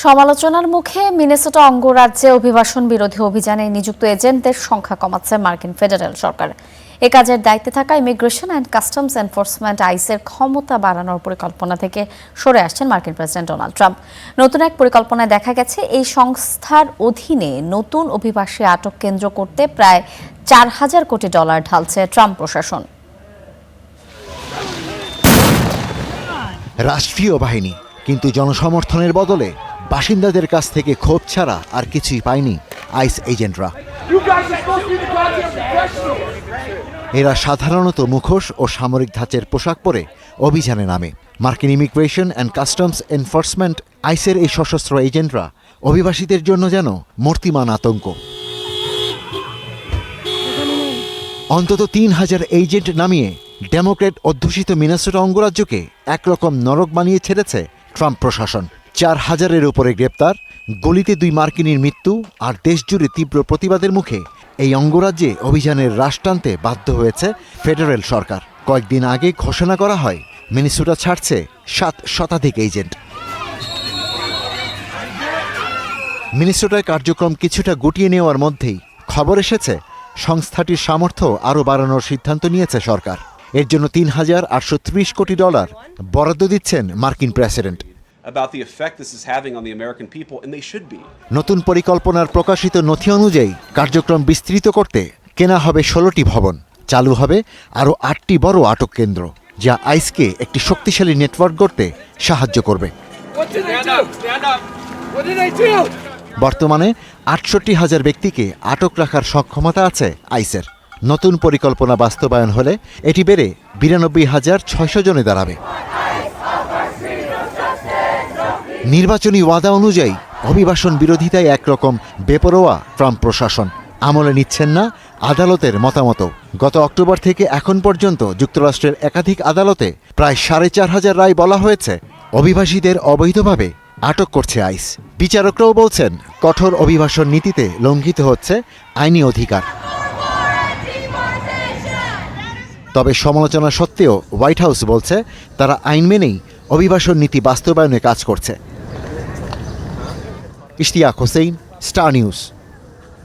সমালোচনার মুখে মিনেসোটা অঙ্গরাজ্যে অভিবাসন বিরোধী অভিযানে নিযুক্ত এজেন্টদের সংখ্যা কমাচ্ছে মার্কিন ফেডারেল সরকার। এ কাজের দায়িত্বে থাকা ইমিগ্রেশন অ্যান্ড কাস্টমস এনফোর্সমেন্ট আইসের ক্ষমতা বাড়ানোর পরিকল্পনা থেকে সরে আসছেন মার্কিন প্রেসিডেন্ট ডোনাল্ড ট্রাম্প। নতুন এক পরিকল্পনায় দেখা গেছে এই সংস্থার অধীনে নতুন অভিবাসী আটক কেন্দ্র করতে প্রায় $4,000 কোটি ঢালছে ট্রাম্প প্রশাসন। রাষ্ট্রীয় বাহিনী কিন্তু জনসমর্থনের বদলে বাসিন্দাদের কাছ থেকে ক্ষোভ ছাড়া আর কিছুই পায়নি আইস এজেন্টরা। এরা সাধারণত মুখোশ ও সামরিক ধাঁচের পোশাক পরে অভিযানে নামে। মার্কিন ইমিগ্রেশন অ্যান্ড কাস্টমস এনফোর্সমেন্ট আইসের এই সশস্ত্র এজেন্টরা অভিবাসীদের জন্য যেন মূর্তিমান আতঙ্ক। অন্তত 3,000 এজেন্ট নামিয়ে ডেমোক্র্যাট অধ্যুষিত মিনেসোটা অঙ্গরাজ্যকে একরকম নরক বানিয়ে ছেড়েছে ট্রাম্প প্রশাসন। 4,000-এর উপরে গ্রেপ্তার, গলিতে 2 মার্কিনীর মৃত্যু আর দেশজুড়ে তীব্র প্রতিবাদের মুখে এই অঙ্গরাজ্যে অভিযানের রাশ টানতে বাধ্য হয়েছে ফেডারেল সরকার। কয়েকদিন আগে ঘোষণা করা হয় মিনেসোটা ছাড়ছে 7 শতাধিক এজেন্ট। মিনেসোটায় কার্যক্রম কিছুটা গুটিয়ে নেওয়ার মধ্যেই খবর এসেছে সংস্থাটির সামর্থ্য আরও বাড়ানোর সিদ্ধান্ত নিয়েছে সরকার। এর জন্য $3,830 কোটি বরাদ্দ দিচ্ছেন মার্কিন প্রেসিডেন্ট। নতুন পরিকল্পনার প্রকাশিত নথি অনুযায়ী কার্যক্রম বিস্তৃত করতে কেনা হবে 16টি ভবন, চালু হবে আরও 8টি বড় আটক কেন্দ্র, যা আইসকে একটি শক্তিশালী নেটওয়ার্ক গড়তে সাহায্য করবে। বর্তমানে 68,000 ব্যক্তিকে আটক রাখার সক্ষমতা আছে আইসের। নতুন পরিকল্পনা বাস্তবায়ন হলে এটি বেড়ে 92,600 জনে দাঁড়াবে। নির্বাচনী ওয়াদা অনুযায়ী অভিবাসন বিরোধিতায় একরকম বেপরোয়া ট্রাম্প প্রশাসন, আমলে নিচ্ছেন না আদালতের মতামত। গত অক্টোবর থেকে এখন পর্যন্ত যুক্তরাষ্ট্রের একাধিক আদালতে প্রায় 4,500 রায় বলা হয়েছে অভিবাসীদের অবৈধভাবে আটক করছে আইস। বিচারকরাও বলছেন কঠোর অভিবাসন নীতিতে লঙ্ঘিত হচ্ছে আইনি অধিকার। তবে সমালোচনা সত্ত্বেও হোয়াইট হাউস বলছে তারা আইন মেনেই অভিবাসন নীতি বাস্তবায়নে কাজ করছে। Ishtiaq Hossain, star news.